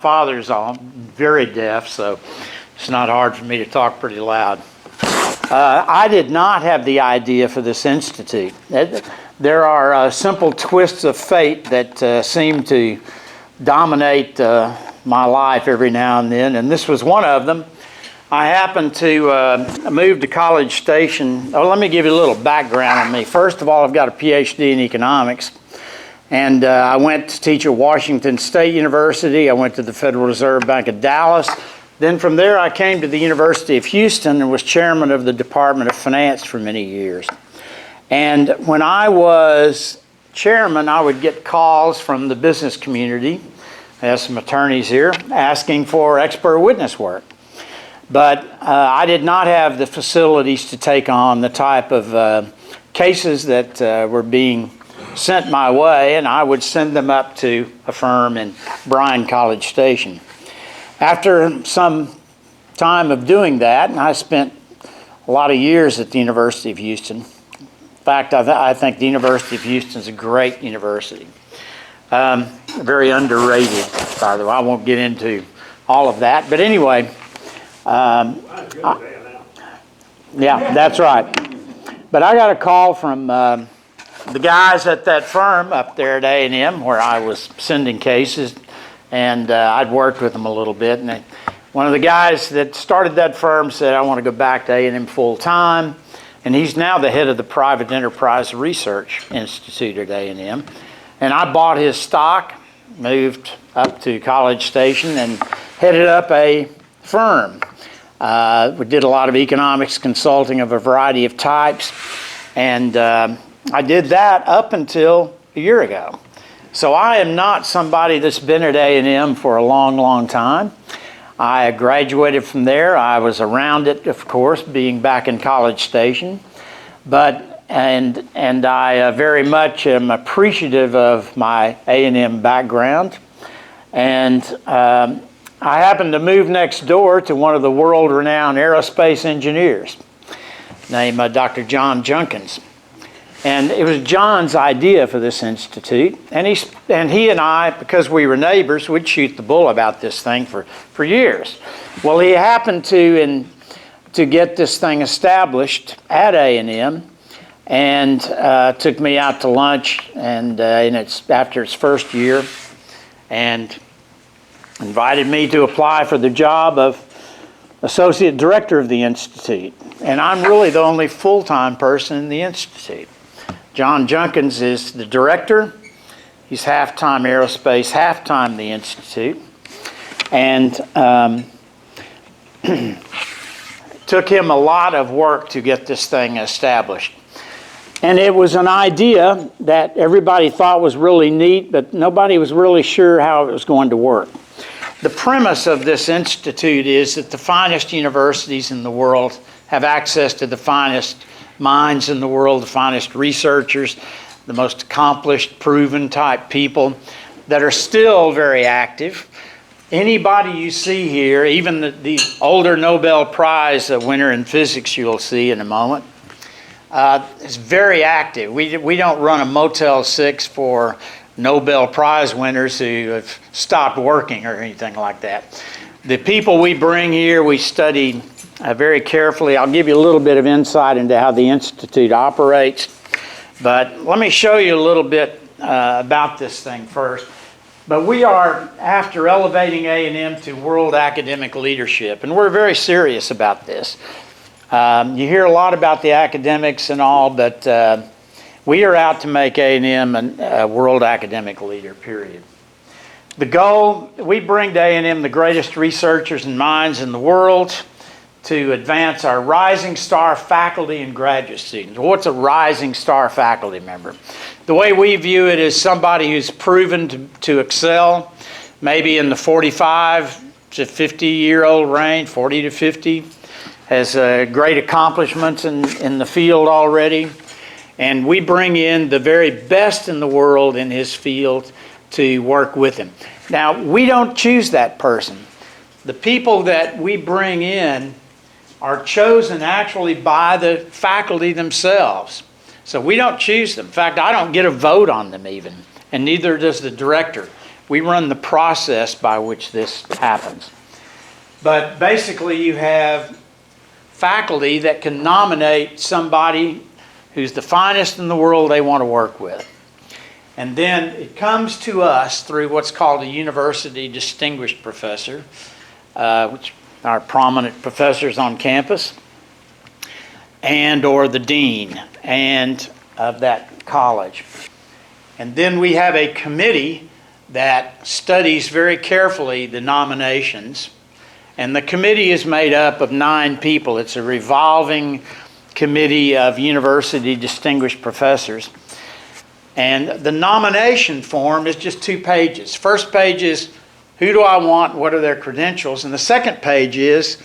Father's very deaf, so it's not hard for me to talk pretty loud. I did not have the idea for this institute. There are simple twists of fate that seem to dominate my life every now and then, and this was one of them. I happened to move to College Station. Oh, let me give you a little background on me. First of all, I've got a PhD in economics. And I went to teach at Washington State University. I went to the Federal Reserve Bank of Dallas. Then from there, I came to the University of Houston and was chairman of the Department of Finance for many years. And when I was chairman, I would get calls from the business community, I have some attorneys here, asking for expert witness work. But I did not have the facilities to take on the type of cases that were being sent my way, and I would send them up to a firm in Bryan College Station. After some time of doing that, and I spent a lot of years at the University of Houston. In fact, I think the University of Houston is a great university. Very underrated, by the way. I won't get into all of that, but anyway, yeah, that's right. But I got a call from the guys at that firm up there at A&M where I was sending cases, and I'd worked with them a little bit. And one of the guys that started that firm said, I want to go back to A&M full time. And he's now the head of the Private Enterprise Research Institute at A&M. And I bought his stock, moved up to College Station, and headed up a firm. We did a lot of economics consulting of a variety of types. And I did that up until a year ago. So I am not somebody that's been at A&M for a long, long time. I graduated from there. I was around it, of course, being back in College Station. And I very much am appreciative of my A&M background. And I happened to move next door to one of the world-renowned aerospace engineers named Dr. John Junkins. And it was John's idea for this institute, and he and I, because we were neighbors, would shoot the bull about this thing for years. Well, he happened to get this thing established at A&M, and took me out to lunch, and after its first year, and invited me to apply for the job of associate director of the institute. And I'm really the only full-time person in the institute. John Junkins is the director. He's half-time aerospace, half-time the institute. And took him a lot of work to get this thing established. And it was an idea that everybody thought was really neat, but nobody was really sure how it was going to work. The premise of this institute is that the finest universities in the world have access to the finest minds in the world, the finest researchers, the most accomplished, proven type people that are still very active. Anybody you see here, even the older Nobel Prize winner in physics you'll see in a moment, is very active. We don't run a Motel 6 for Nobel Prize winners who have stopped working or anything like that. The people we bring here, we study very carefully. I'll give you a little bit of insight into how the Institute operates. But let me show you a little bit about this thing first. But we are after elevating A&M to world academic leadership, and we're very serious about this. You hear a lot about the academics and all, but we are out to make A&M a world academic leader, period. The goal, we bring to A&M the greatest researchers and minds in the world to advance our rising star faculty and graduate students. What's a rising star faculty member? The way we view it is somebody who's proven to excel, maybe in the 45 to 50-year-old range, 40 to 50, has great accomplishments in the field already. And we bring in the very best in the world in his field to work with him. Now, we don't choose that person. The people that we bring in are chosen actually by the faculty themselves. So we don't choose them. In fact, I don't get a vote on them even, and neither does the director. We run the process by which this happens. But basically you have faculty that can nominate somebody who's the finest in the world they want to work with. And then it comes to us through what's called a university distinguished professor, which are prominent professors on campus, and or the dean and of that college. And then we have a committee that studies very carefully the nominations. And the committee is made up of 9 people. It's a revolving committee of university distinguished professors. And the nomination form is just 2 pages. First page is, who do I want? What are their credentials? And the second page is,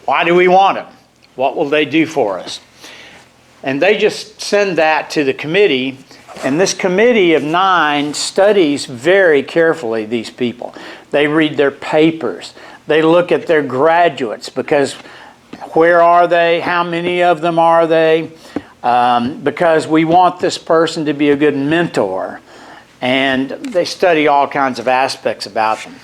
why do we want them? What will they do for us? And they just send that to the committee. And this committee of 9 studies very carefully these people. They read their papers. They look at their graduates, because where are they? How many of them are they? Because we want this person to be a good mentor. And they study all kinds of aspects about them.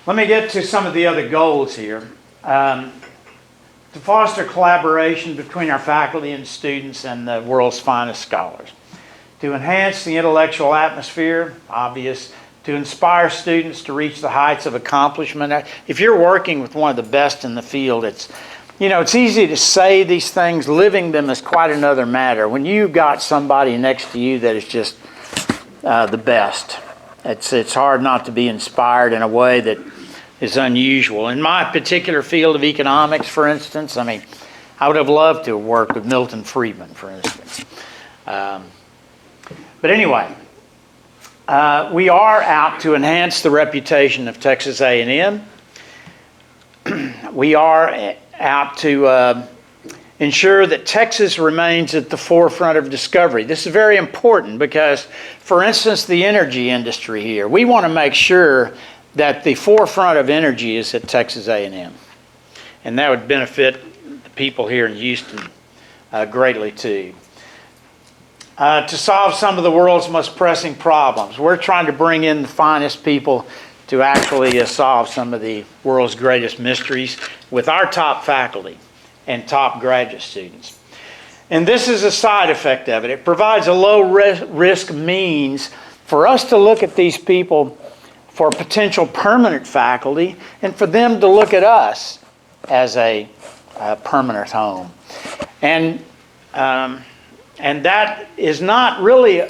Let me get to some of the other goals here. To foster collaboration between our faculty and students and the world's finest scholars. To enhance the intellectual atmosphere, obvious. To inspire students to reach the heights of accomplishment. If you're working with one of the best in the field, it's easy to say these things. Living them is quite another matter. When you've got somebody next to you that is just the best, it's hard not to be inspired in a way that is unusual. In my particular field of economics, for instance, I would have loved to have worked with Milton Friedman, for instance. But anyway, we are out to enhance the reputation of Texas A&M. We are out to ensure that Texas remains at the forefront of discovery. This is very important because, for instance, the energy industry here, we want to make sure that the forefront of energy is at Texas A&M. And that would benefit the people here in Houston greatly too. To solve some of the world's most pressing problems. We're trying to bring in the finest people to actually solve some of the world's greatest mysteries with our top faculty and top graduate students. And this is a side effect of it. It provides a low risk means for us to look at these people for potential permanent faculty and for them to look at us as a permanent home. And that is not really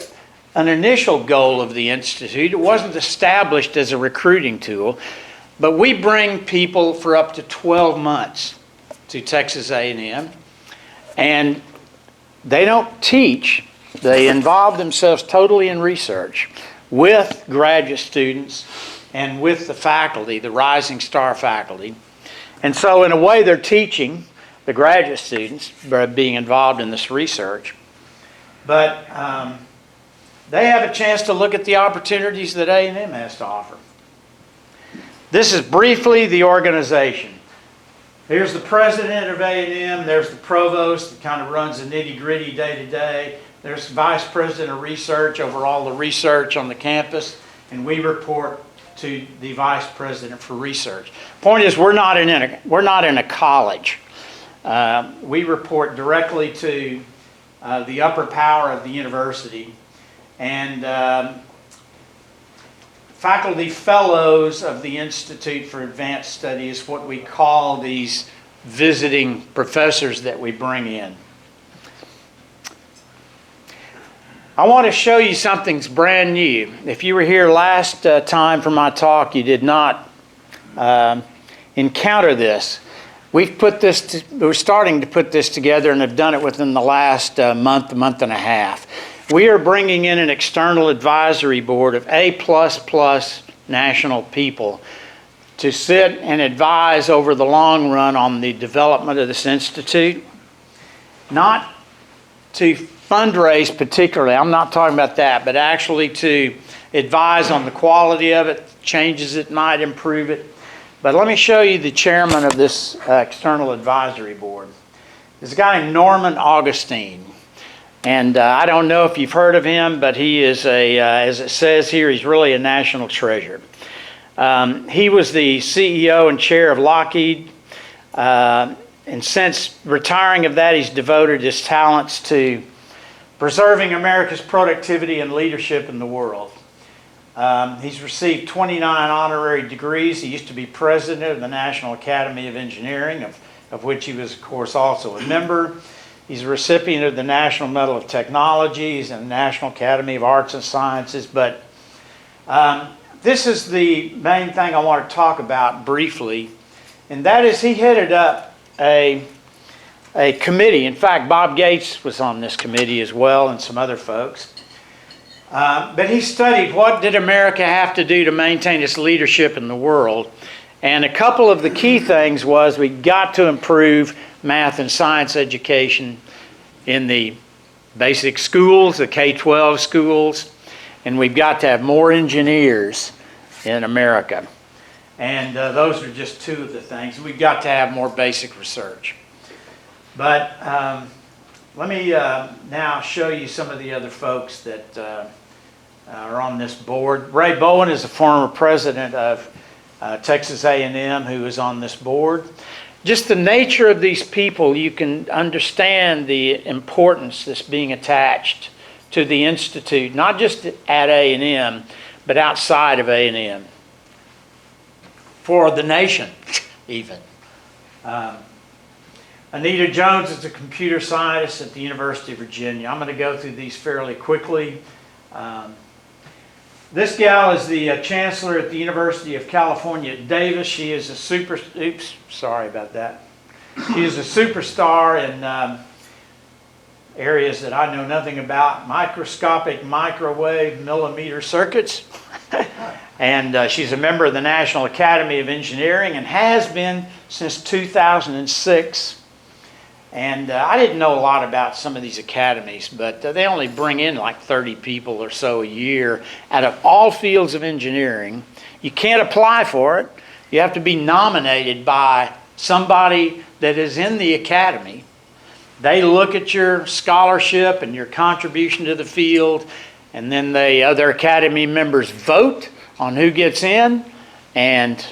an initial goal of the Institute. It wasn't established as a recruiting tool, but we bring people for up to 12 months to Texas A&M, and they don't teach. They involve themselves totally in research with graduate students and with the faculty, the rising star faculty. And so in a way they're teaching the graduate students by being involved in this research. But they have a chance to look at the opportunities that A&M has to offer. This is briefly the organization. Here's the president of A&M. There's the provost that kind of runs the nitty-gritty day-to-day. There's the vice president of research over all the research on the campus. And we report to the vice president for research. Point is, we're not in a college. We report directly to the upper power of the university. And faculty fellows of the Institute for Advanced Study is what we call these visiting professors that we bring in. I want to show you something that's brand new. If you were here last time for my talk, you did not encounter this. We're starting to put this together and have done it within the last month and a half. We are bringing in an external advisory board of A++ national people to sit and advise over the long run on the development of this institute. Not to fundraise particularly, I'm not talking about that, but actually to advise on the quality of it, changes it might improve it. But let me show you the chairman of this external advisory board. There's a guy named Norman Augustine. And I don't know if you've heard of him, but he is as it says here, he's really a national treasure. He was the CEO and chair of Lockheed, and since retiring of that, he's devoted his talents to preserving America's productivity and leadership in the world. He's received 29 honorary degrees. He used to be president of the National Academy of Engineering, of which he was, of course, also a member. He's a recipient of the National Medal of Technologies and the National Academy of Arts and Sciences. But this is the main thing I want to talk about briefly, and that is he headed up a committee. In fact, Bob Gates was on this committee as well, and some other folks. But he studied what did America have to do to maintain its leadership in the world. And a couple of the key things was we got to improve math and science education in the basic schools, the K-12 schools, and we've got to have more engineers in America. And those are just two of the things. We've got to have more basic research. But let me now show you some of the other folks that are on this board. Ray Bowen is a former president of Texas A&M who is on this board. Just the nature of these people, you can understand the importance that's being attached to the Institute, not just at A&M, but outside of A&M, for the nation even. Anita Jones is a computer scientist at the University of Virginia. I'm going to go through these fairly quickly. This gal is the chancellor at the University of California at Davis. She is a She is a superstar in areas that I know nothing about, microscopic microwave millimeter circuits. And she's a member of the National Academy of Engineering and has been since 2006. And I didn't know a lot about some of these academies, but they only bring in like 30 people or so a year out of all fields of engineering. You can't apply for it. You have to be nominated by somebody that is in the academy. They look at your scholarship and your contribution to the field, and then the other academy members vote on who gets in, and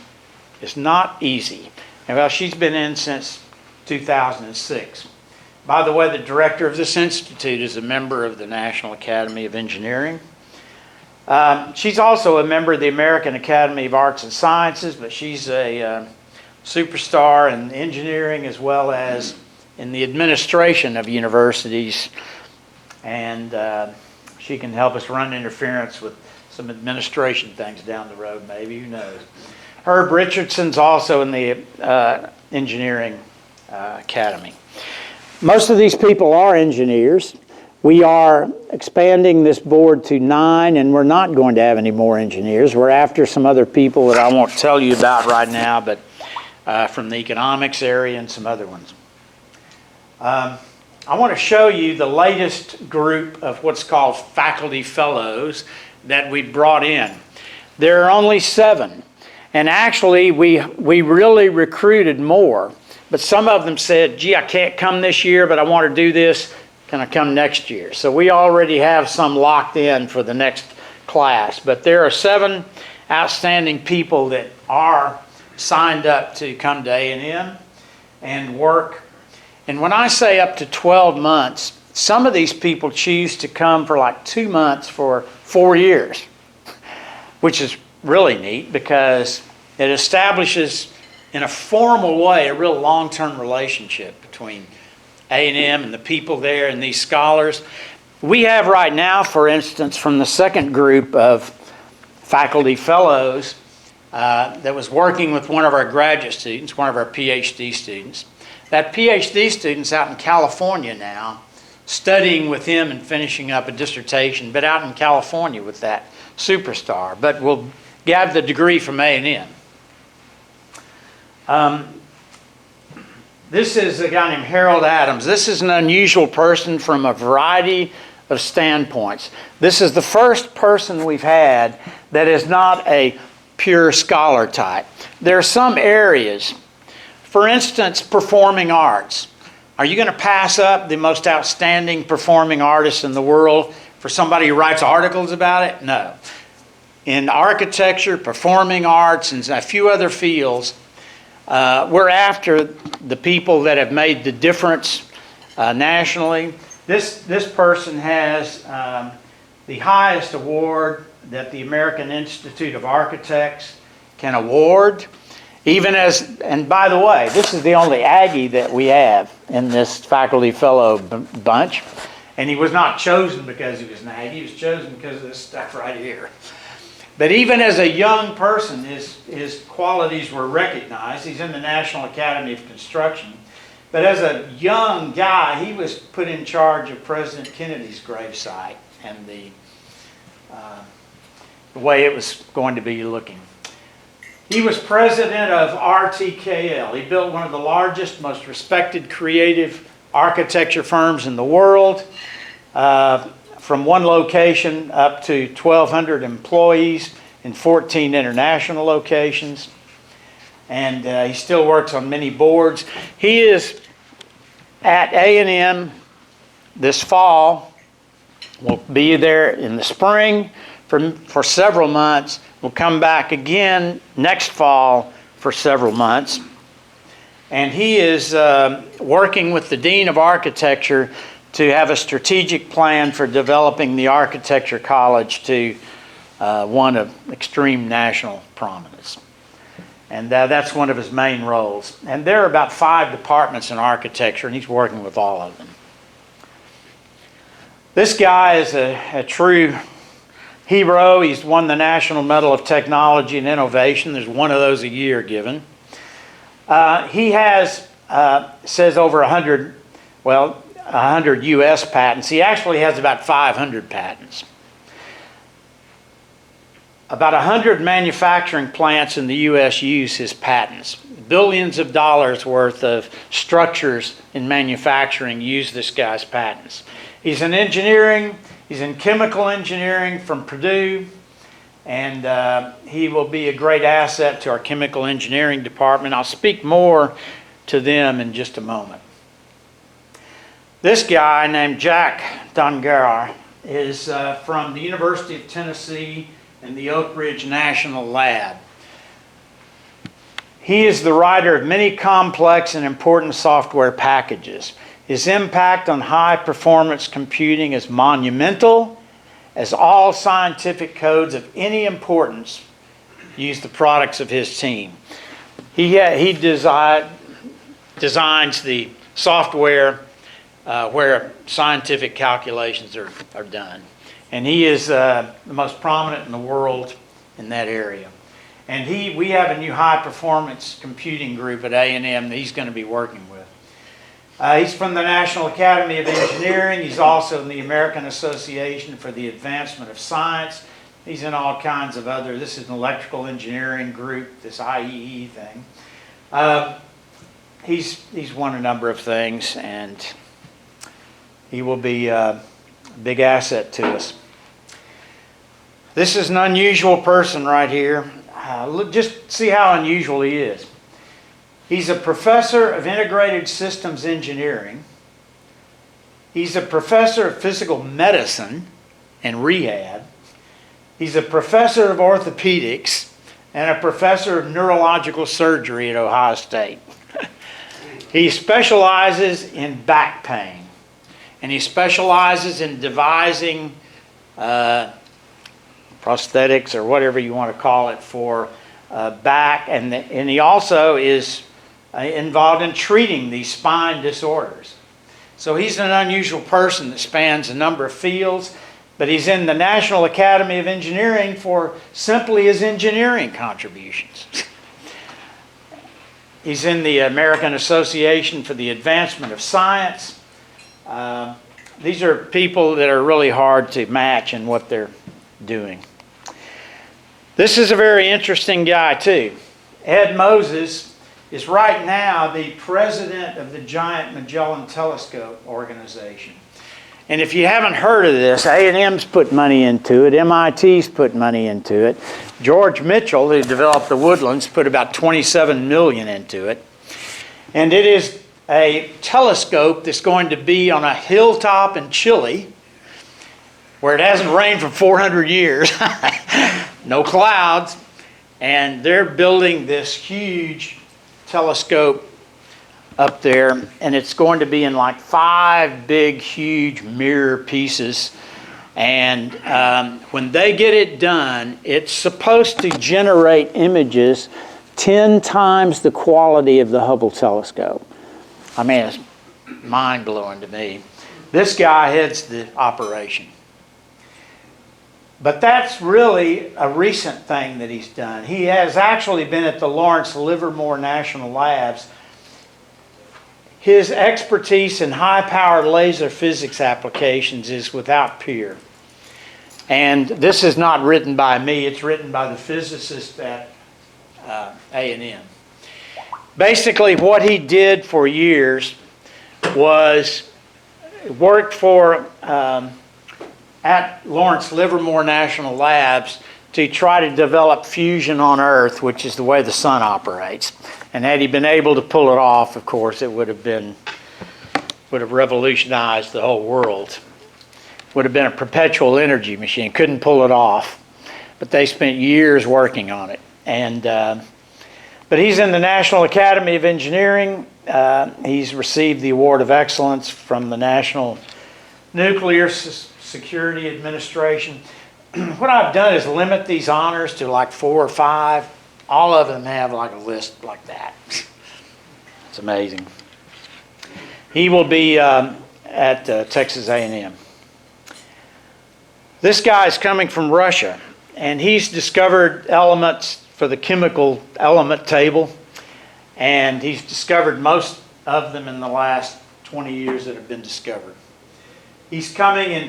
it's not easy. And well, she's been in since 2006. By the way, the director of this institute is a member of the National Academy of Engineering. She's also a member of the American Academy of Arts and Sciences, but she's a superstar in engineering as well as in the administration of universities. And she can help us run interference with some administration things down the road, maybe, who knows. Herb Richardson's also in the engineering academy. Most of these people are engineers. We are expanding this board to 9, and we're not going to have any more engineers. We're after some other people that I won't tell you about right now, but from the economics area and some other ones. I want to show you the latest group of what's called faculty fellows that we brought in. There are only 7, and actually we really recruited more. But some of them said, gee, I can't come this year, but I want to do this. Can I come next year? So we already have some locked in for the next class. But there are 7 outstanding people that are signed up to come to A&M and work. And when I say up to 12 months, some of these people choose to come for like 2 months for 4 years, which is really neat because it establishes in a formal way a real long-term relationship between A&M and the people there and these scholars. We have right now, for instance, from the second group of faculty fellows that was working with one of our graduate students, one of our PhD students. That PhD student's out in California now, studying with him and finishing up a dissertation, but out in California with that superstar, but will get the degree from A&M. This is a guy named Harold Adams. This is an unusual person from a variety of standpoints. This is the first person we've had that is not a pure scholar type. There are some areas, for instance, performing arts. Are you going to pass up the most outstanding performing artist in the world for somebody who writes articles about it? No. In architecture, performing arts, and a few other fields, we're after the people that have made the difference nationally. This person has the highest award that the American Institute of Architects can award. And by the way, this is the only Aggie that we have in this faculty fellow bunch. And he was not chosen because he was an Aggie, he was chosen because of this stuff right here. But even as a young person, his qualities were recognized. He's in the National Academy of Construction. But as a young guy, he was put in charge of President Kennedy's gravesite and the way it was going to be looking. He was president of RTKL. He built one of the largest, most respected creative architecture firms in the world. From one location up to 1,200 employees in 14 international locations. And he still works on many boards. He is at A&M this fall. We'll be there in the spring for several months. We'll come back again next fall for several months. And he is working with the Dean of Architecture to have a strategic plan for developing the Architecture College to one of extreme national prominence. And that's one of his main roles. And there are about 5 departments in architecture, and he's working with all of them. This guy is a true hero. He's won the National Medal of Technology and Innovation. There's one of those a year given. He has, says over 100 U.S. patents. He actually has about 500 patents. About 100 manufacturing plants in the U.S. use his patents. Billions of dollars worth of structures in manufacturing use this guy's patents. He's in engineering. He's in chemical engineering from Purdue. And he will be a great asset to our chemical engineering department. I'll speak more to them in just a moment. This guy named Jack Dongar is from the University of Tennessee and the Oak Ridge National Lab. He is the writer of many complex and important software packages. His impact on high-performance computing is monumental, as all scientific codes of any importance use the products of his team. He designs the software where scientific calculations are done. And he is the most prominent in the world in that area. And we have a new high-performance computing group at A&M that he's going to be working with. He's from the National Academy of Engineering. He's also in the American Association for the Advancement of Science. He's in all kinds of other, this is an electrical engineering group, this IEE thing. He's won a number of things, and he will be a big asset to us. This is an unusual person right here. Just see how unusual he is. He's a professor of integrated systems engineering. He's a professor of physical medicine and rehab. He's a professor of orthopedics and a professor of neurological surgery at Ohio State. He specializes in back pain, and he specializes in devising prosthetics or whatever you want to call it for back, and he also is involved in treating these spine disorders. So he's an unusual person that spans a number of fields, but he's in the National Academy of Engineering for simply his engineering contributions. He's in the American Association for the Advancement of Science. These are people that are really hard to match in what they're doing. This is a very interesting guy too. Ed Moses is right now the president of the Giant Magellan Telescope organization. And if you haven't heard of this, A&M's put money into it, MIT's put money into it. George Mitchell, who developed the Woodlands, put about $27 million into it. And it is a telescope that's going to be on a hilltop in Chile where it hasn't rained for 400 years, no clouds, and they're building this huge telescope up there, and it's going to be in like 5 big, huge mirror pieces. And when they get it done, it's supposed to generate images 10 times the quality of the Hubble telescope. I mean, it's mind-blowing to me. This guy heads the operation. But that's really a recent thing that he's done. He has actually been at the Lawrence Livermore National Labs. His expertise in high-powered laser physics applications is without peer. And this is not written by me, it's written by the physicist at A&M. Basically, what he did for years was worked for at Lawrence Livermore National Labs to try to develop fusion on Earth, which is the way the sun operates. And had he been able to pull it off, of course, it would have revolutionized the whole world. Would have been a perpetual energy machine. Couldn't pull it off, but they spent years working on it. And but he's in the National Academy of Engineering. He's received the Award of Excellence from the National Nuclear Security Administration. What I've done is limit these honors to like 4 or 5. All of them have like a list like that. It's amazing. He will be at Texas A&M. This guy is coming from Russia, and he's discovered elements for the chemical element table, and he's discovered most of them in the last 20 years that have been discovered. He's coming in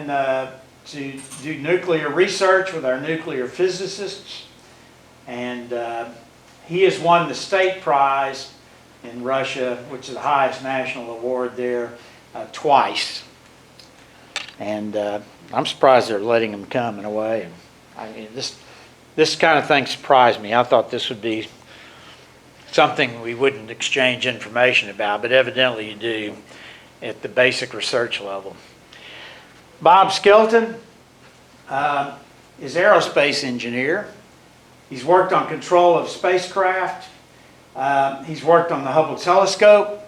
to do nuclear research with our nuclear physicists, and he has won the state prize in Russia, which is the highest national award there, twice. And I'm surprised they're letting him come in a way. I mean, this kind of thing surprised me. I thought this would be something we wouldn't exchange information about, but evidently you do at the basic research level. Bob Skelton is aerospace engineer. He's worked on control of spacecraft. He's worked on the Hubble telescope,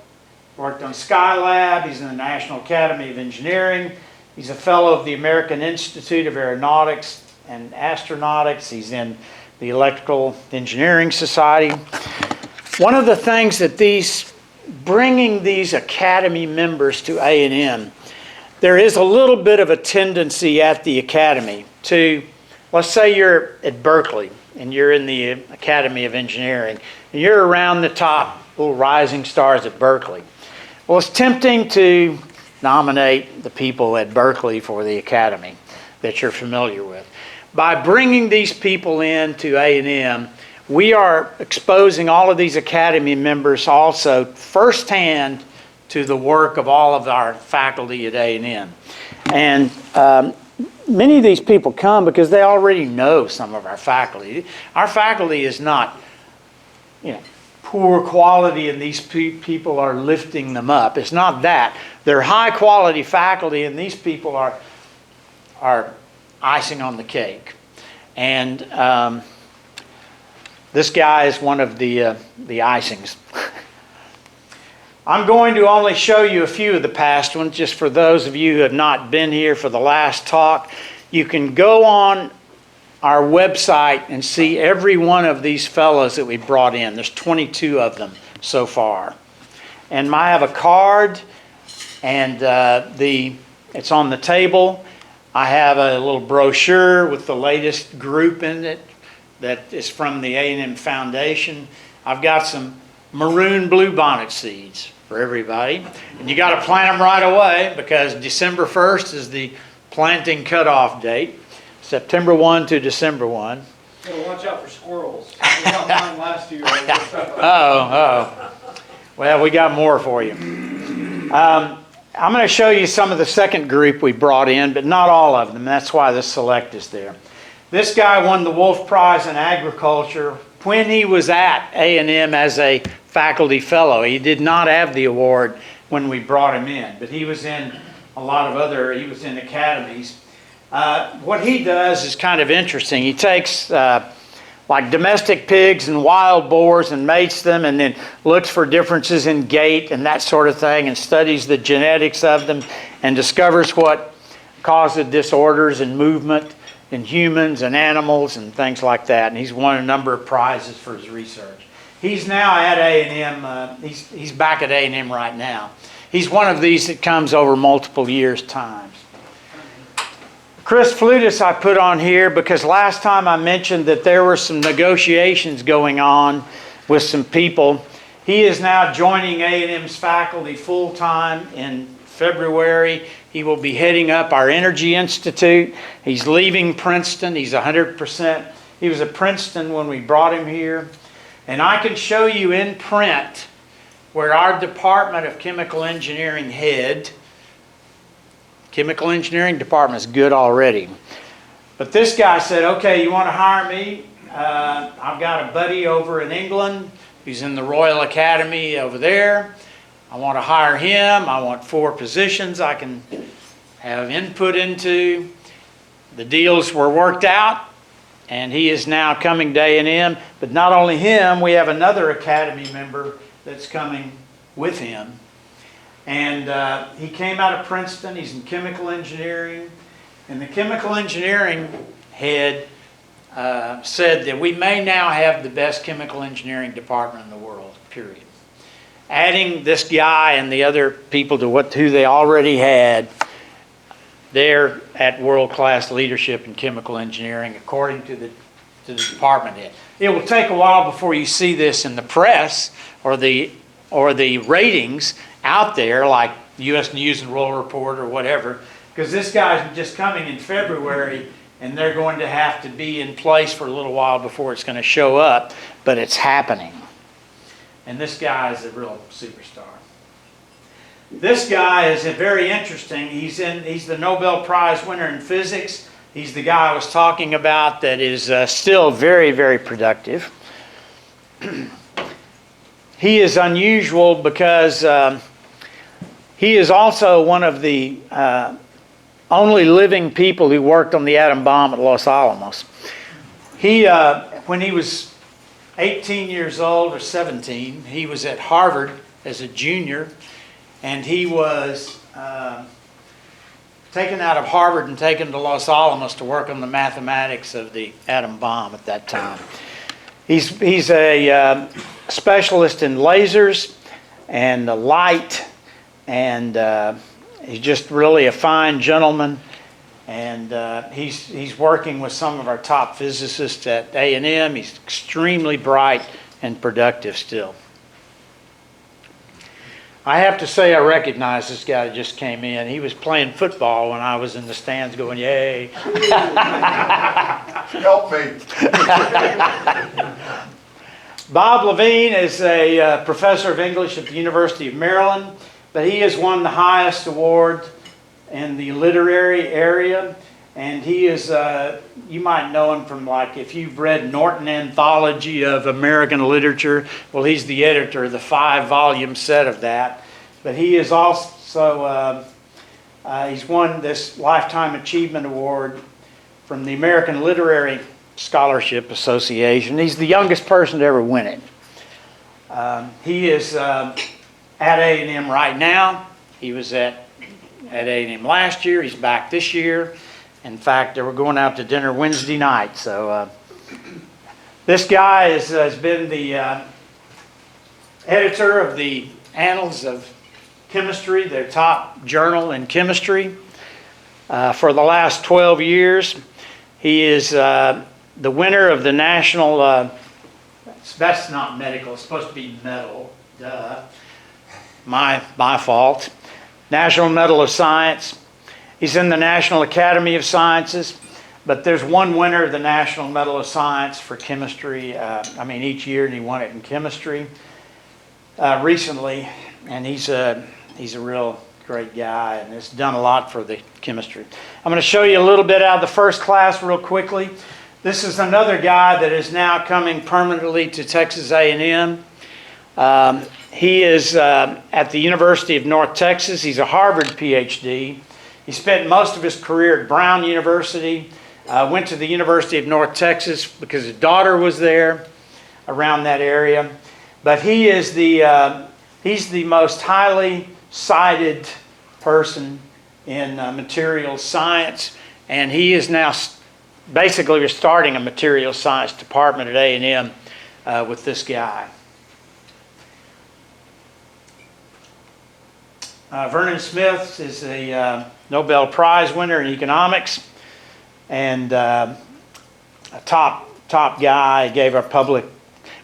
worked on Skylab. He's in the National Academy of Engineering. He's a fellow of the American Institute of Aeronautics and Astronautics. He's in the Electrical Engineering Society. One of the things that bringing these Academy members to A&M, there is a little bit of a tendency at the Academy to, let's say you're at Berkeley and you're in the Academy of Engineering, and you're around the top little rising stars at Berkeley. Well, it's tempting to nominate the people at Berkeley for the Academy that you're familiar with. By bringing these people into A&M, we are exposing all of these Academy members also firsthand to the work of all of our faculty at A&M. And many of these people come because they already know some of our faculty. Our faculty is not, poor quality and these people are lifting them up. It's not that. They're high quality faculty and these people are icing on the cake. And this guy is one of the icings. I'm going to only show you a few of the past ones, just for those of you who have not been here for the last talk. You can go on our website and see every one of these fellows that we brought in. There's 22 of them so far. And I have a card, and it's on the table. I have a little brochure with the latest group in it that is from the A&M Foundation. I've got some maroon bluebonnet seeds for everybody. And you got to plant them right away because December 1st is the planting cutoff date. September 1 to December 1. So watch out for squirrels. We got mine last year. Oh. Well, we got more for you. I'm going to show you some of the second group we brought in, but not all of them. That's why the select is there. This guy won the Wolf Prize in Agriculture when he was at A&M as a faculty fellow. He did not have the award when we brought him in, but he was in a lot of other, he was in academies. What he does is kind of interesting. He takes like domestic pigs and wild boars and mates them, and then looks for differences in gait and that sort of thing, and studies the genetics of them and discovers what causes disorders and movement in humans and animals and things like that. And he's won a number of prizes for his research. He's now at A&M. He's back at A&M right now. He's one of these that comes over multiple years' times. Chris Flutis I put on here because last time I mentioned that there were some negotiations going on with some people. He is now joining A&M's faculty full-time in February. He will be heading up our Energy Institute. He's leaving Princeton. He's 100%. He was at Princeton when we brought him here. And I can show you in print where our Department of Chemical Engineering head, Chemical Engineering Department is good already. But this guy said, okay, you want to hire me? I've got a buddy over in England. He's in the Royal Academy over there. I want to hire him. I want 4 positions I can have input into. The deals were worked out, and he is now coming to A&M. But not only him, we have another Academy member that's coming with him. And he came out of Princeton. He's in chemical engineering. And the chemical engineering head said that we may now have the best chemical engineering department in the world, period. Adding this guy and the other people to who they already had, they're at world-class leadership in chemical engineering, according to the department head. It will take a while before you see this in the press or the ratings out there, like U.S. News and World Report or whatever, because this guy's just coming in February, and they're going to have to be in place for a little while before it's going to show up, but it's happening. And this guy is a real superstar. This guy is very interesting. He's the Nobel Prize winner in physics. He's the guy I was talking about that is still very, very productive. He is unusual because he is also one of the only living people who worked on the atom bomb at Los Alamos. When he was 18 years old or 17, he was at Harvard as a junior, and he was taken out of Harvard and taken to Los Alamos to work on the mathematics of the atom bomb at that time. He's a specialist in lasers and light, and he's just really a fine gentleman. And he's working with some of our top physicists at A&M. He's extremely bright and productive still. I have to say I recognize this guy that just came in. He was playing football when I was in the stands going, yay. Help me. Bob Levine is a professor of English at the University of Maryland, but he has won the highest award in the literary area, and he is, you might know him from, like, if you've read Norton Anthology of American Literature, well, he's the editor of the 5-volume set of that. But he is also, he's won this Lifetime Achievement Award from the American Literary Scholarship Association. He's the youngest person to ever win it. He is at A&M right now. He was at A&M last year. He's back this year. In fact, they were going out to dinner Wednesday night. So this guy has been the editor of the Annals of Chemistry, their top journal in chemistry, for the last 12 years. He is the winner of the national, that's not medical, it's supposed to be medal, duh. My fault. National Medal of Science. He's in the National Academy of Sciences, but there's one winner of the National Medal of Science for chemistry, each year, and he won it in chemistry recently, and he's a real great guy and has done a lot for the chemistry. I'm going to show you a little bit out of the first class real quickly. This is another guy that is now coming permanently to Texas A&M. He is at the University of North Texas. He's a Harvard PhD. He spent most of his career at Brown University. Went to the University of North Texas because his daughter was there around that area. But he is he's the most highly cited person in materials science, and he is now basically we're starting a materials science department at A&M with this guy. Vernon Smith is a Nobel Prize winner in economics, and a top guy. Gave our public.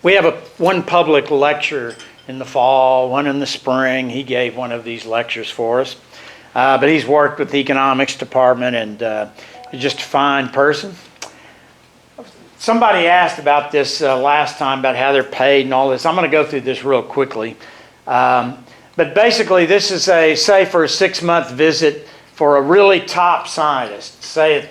We have one public lecture in the fall, one in the spring. He gave one of these lectures for us. But he's worked with the economics department, and he's just a fine person. Somebody asked about this last time, about how they're paid and all this. I'm going to go through this real quickly. But basically, this is say for a 6-month visit for a really top scientist. Say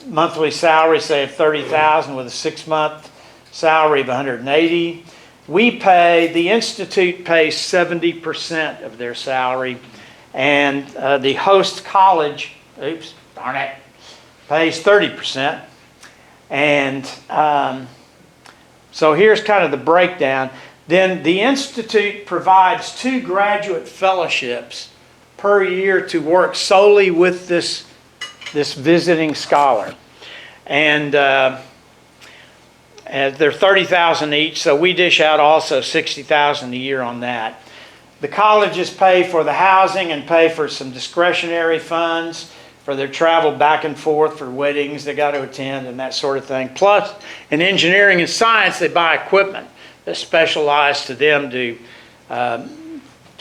monthly salary, say of $30,000 with a 6-month salary of $180,000. The Institute pays 70% of their salary, and the host college, pays 30%. And so here's kind of the breakdown. Then the Institute provides 2 graduate fellowships per year to work solely with this visiting scholar. And they're $30,000 each, so we dish out also $60,000 a year on that. The colleges pay for the housing and pay for some discretionary funds for their travel back and forth for weddings they got to attend and that sort of thing. Plus, in engineering and science, they buy equipment that's specialized to them to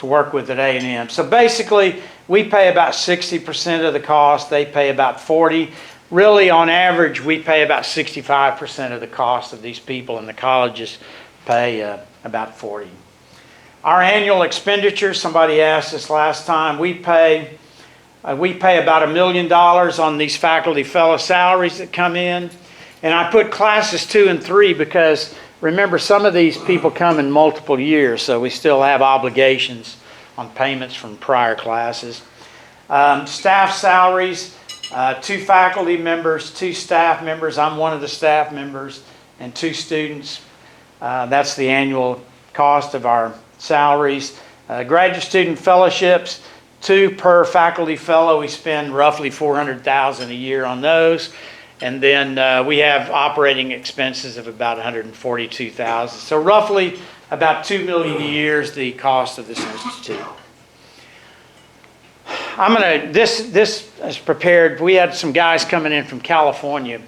work with at A&M. So basically, we pay about 60% of the cost. They pay about 40%. Really, on average, we pay about 65% of the cost of these people, and the colleges pay about 40%. Our annual expenditures, somebody asked us last time, we pay about $1 million on these faculty fellow salaries that come in. And I put classes 2 and 3 because, remember, some of these people come in multiple years, so we still have obligations on payments from prior classes. Staff salaries, 2 faculty members, 2 staff members. I'm one of the staff members, and 2 students. That's the annual cost of our salaries. Graduate student fellowships, 2 per faculty fellow. We spend roughly $400,000 a year on those. And then we have operating expenses of about $142,000. So roughly about $2 million a year is the cost of this institute. This is prepared. We had some guys coming in from California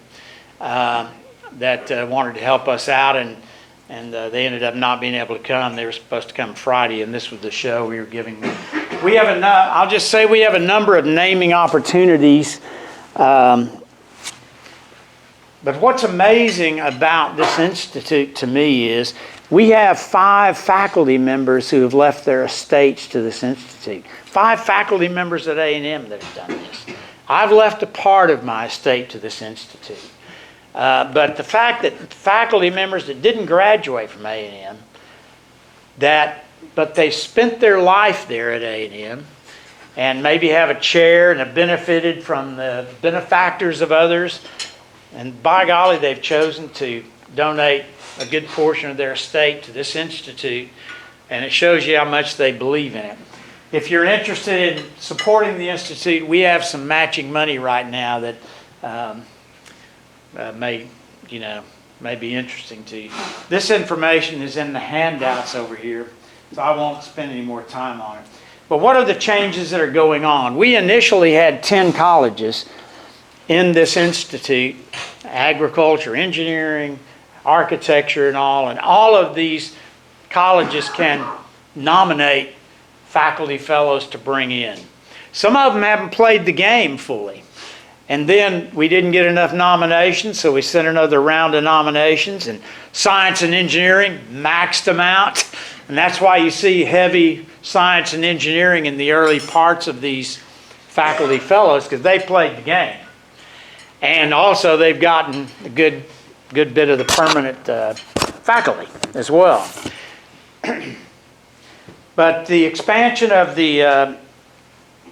that wanted to help us out, and they ended up not being able to come. They were supposed to come Friday, and this was the show we were giving them. I'll just say we have a number of naming opportunities. But what's amazing about this institute to me is we have 5 faculty members who have left their estates to this institute. 5 faculty members at A&M that have done this. I've left a part of my estate to this institute. But the fact that faculty members that didn't graduate from A&M, but they spent their life there at A&M and maybe have a chair and have benefited from the benefactors of others, and by golly, they've chosen to donate a good portion of their estate to this institute, and it shows you how much they believe in it. If you're interested in supporting the institute, we have some matching money right now that may be interesting to you. This information is in the handouts over here, so I won't spend any more time on it. But what are the changes that are going on? We initially had 10 colleges in this institute: agriculture, engineering, architecture, and all of these colleges can nominate faculty fellows to bring in. Some of them haven't played the game fully, and then we didn't get enough nominations, so we sent another round of nominations, and science and engineering maxed them out, and that's why you see heavy science and engineering in the early parts of these faculty fellows, because they played the game. And also they've gotten a good bit of the permanent faculty as well. But the expansion of the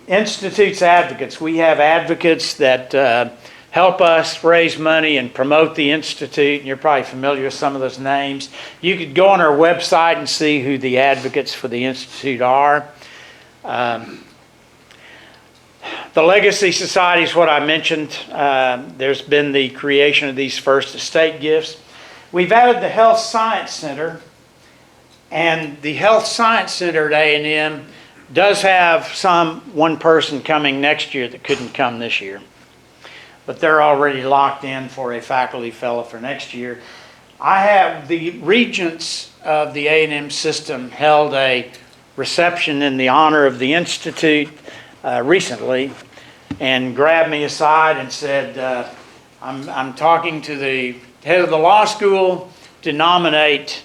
Institute's advocates, we have advocates that help us raise money and promote the Institute, and you're probably familiar with some of those names. You could go on our website and see who the advocates for the Institute are. The Legacy Society is what I mentioned. There's been the creation of these first estate gifts. We've added the Health Science Center, and the Health Science Center at A&M does have one person coming next year that couldn't come this year. But they're already locked in for a faculty fellow for next year. I have the regents of the A&M system held a reception in the honor of the Institute recently, and grabbed me aside and said, I'm talking to the head of the law school to nominate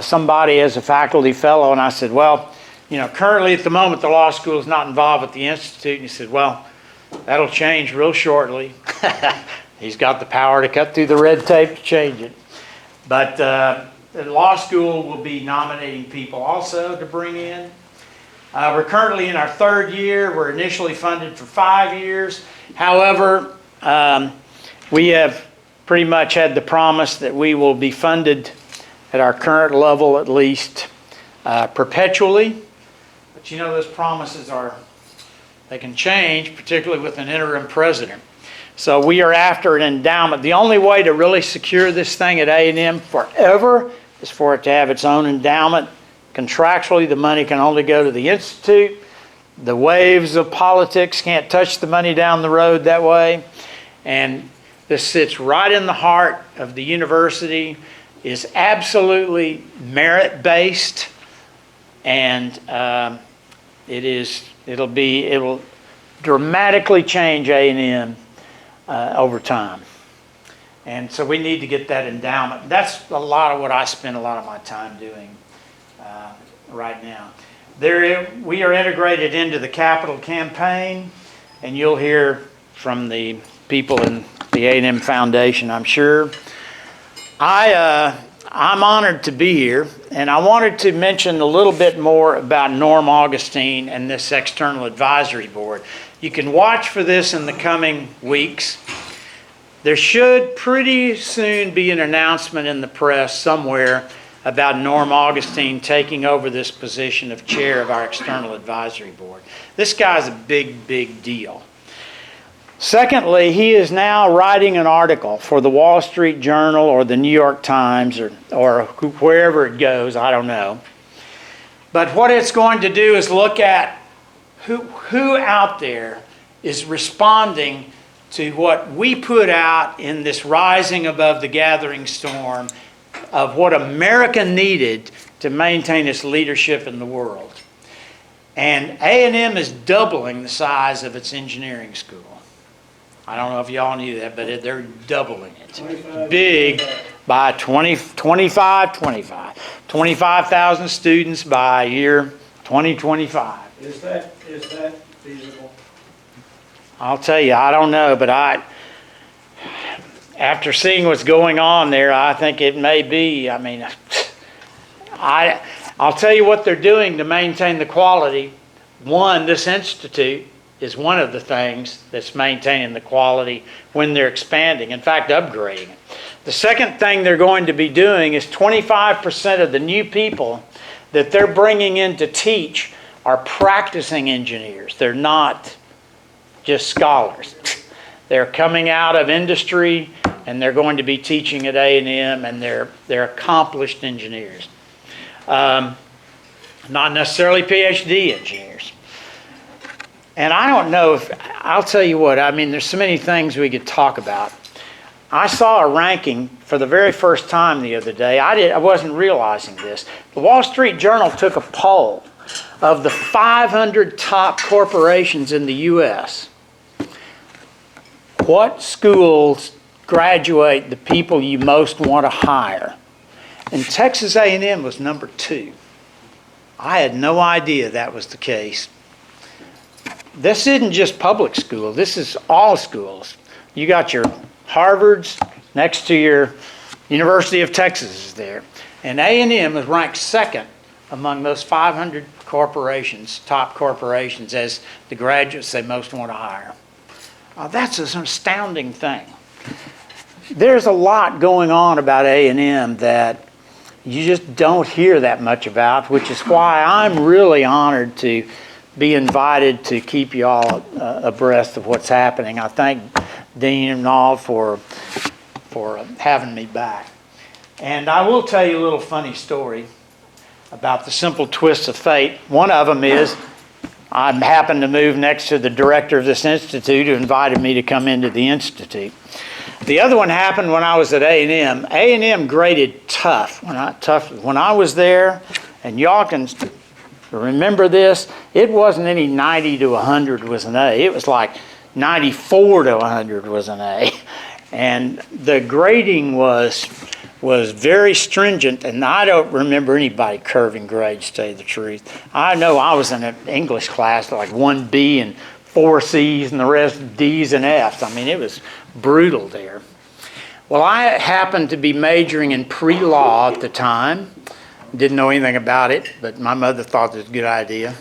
somebody as a faculty fellow. And I said, well, currently at the moment the law school is not involved with the Institute. And he said, well, that'll change real shortly. He's got the power to cut through the red tape to change it. But the law school will be nominating people also to bring in. We're currently in our third year. We're initially funded for 5 years. However, we have pretty much had the promise that we will be funded at our current level at least perpetually. But those promises they can change, particularly with an interim president. So we are after an endowment. The only way to really secure this thing at A&M forever is for it to have its own endowment. Contractually, the money can only go to the Institute. The waves of politics can't touch the money down the road that way. And this sits right in the heart of the university, is absolutely merit-based, and it'll dramatically change A&M over time. And so we need to get that endowment. That's a lot of what I spend a lot of my time doing right now. We are integrated into the capital campaign, and you'll hear from the people in the A&M Foundation, I'm sure. I'm honored to be here, and I wanted to mention a little bit more about Norm Augustine and this External Advisory Board. You can watch for this in the coming weeks. There should pretty soon be an announcement in the press somewhere about Norm Augustine taking over this position of chair of our External Advisory Board. This guy's a big, big deal. Secondly, he is now writing an article for the Wall Street Journal or the New York Times or wherever it goes, I don't know. But what it's going to do is look at who out there is responding to what we put out in this rising above the gathering storm of what America needed to maintain its leadership in the world. And A&M is doubling the size of its engineering school. I don't know if y'all knew that, but they're doubling it. Big by 25,000 students by year 2025. Is that feasible? I'll tell you, I don't know, but after seeing what's going on there, I think it may be. I mean, I'll tell you what they're doing to maintain the quality. One, this institute is one of the things that's maintaining the quality when they're expanding, in fact, upgrading it. The second thing they're going to be doing is 25% of the new people that they're bringing in to teach are practicing engineers. They're not just scholars. They're coming out of industry, and they're going to be teaching at A&M, and they're accomplished engineers. Not necessarily PhD engineers. And I don't know I'll tell you what, I mean, there's so many things we could talk about. I saw a ranking for the very first time the other day. I wasn't realizing this. The Wall Street Journal took a poll of the 500 top corporations in the U.S. What schools graduate the people you most want to hire? And Texas A&M was number 2. I had no idea that was the case. This isn't just public school. This is all schools. You got your Harvards next to your University of Texas is there. And A&M is ranked second among those 500 corporations, top corporations, as the graduates they most want to hire. That's an astounding thing. There's a lot going on about A&M that you just don't hear that much about, which is why I'm really honored to be invited to keep you all abreast of what's happening. I thank Dean and all for having me back. And I will tell you a little funny story about the simple twists of fate. One of them is I happened to move next to the director of this institute who invited me to come into the institute. The other one happened when I was at A&M. A&M graded tough. When I was there, and y'all can remember this, it wasn't any 90 to 100 was an A. It was like 94 to 100 was an A. And the grading was very stringent, and I don't remember anybody curving grades, to tell you the truth. I know I was in an English class, like 1 B and 4 C's and the rest D's and F's. I mean, it was brutal there. Well, I happened to be majoring in pre-law at the time. Didn't know anything about it, but my mother thought it was a good idea.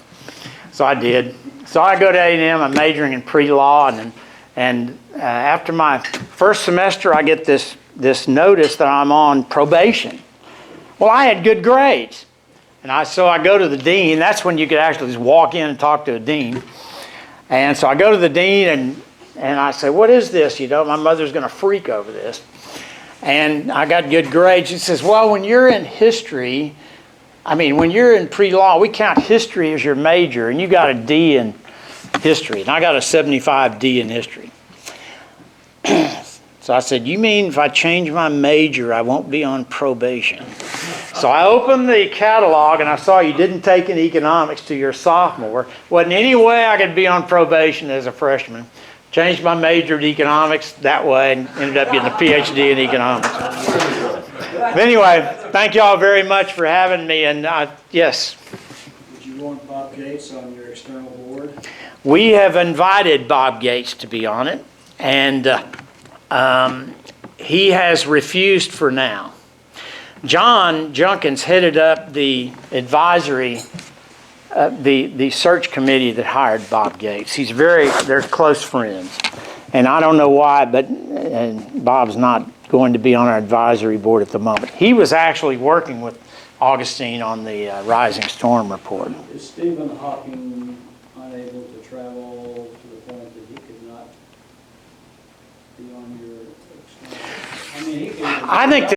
So I did. So I go to A&M, I'm majoring in pre-law, and after my first semester, I get this notice that I'm on probation. Well, I had good grades. And so I go to the dean. That's when you could actually just walk in and talk to a dean. And so I go to the dean and I say, what is this? You know, my mother's going to freak over this. And I got good grades. She says, well, when you're in history, when you're in pre-law, we count history as your major, and you got a D in history. And I got a 75 D in history. So I said, you mean if I change my major, I won't be on probation? So I opened the catalog and I saw you didn't take in economics to your sophomore. Wasn't any way I could be on probation as a freshman. Changed my major to economics that way and ended up getting a PhD in economics. But anyway, thank you all very much for having me. And yes. Would you want Bob Gates on your external board? We have invited Bob Gates to be on it, and he has refused for now. John Junkins headed up the advisory, the search committee that hired Bob Gates. They're close friends. And I don't know why, but Bob's not going to be on our advisory board at the moment. He was actually working with Augustine on the Rising Storm report. Is Stephen Hawking unable to travel to the point that he could not be on your external? He could. I think that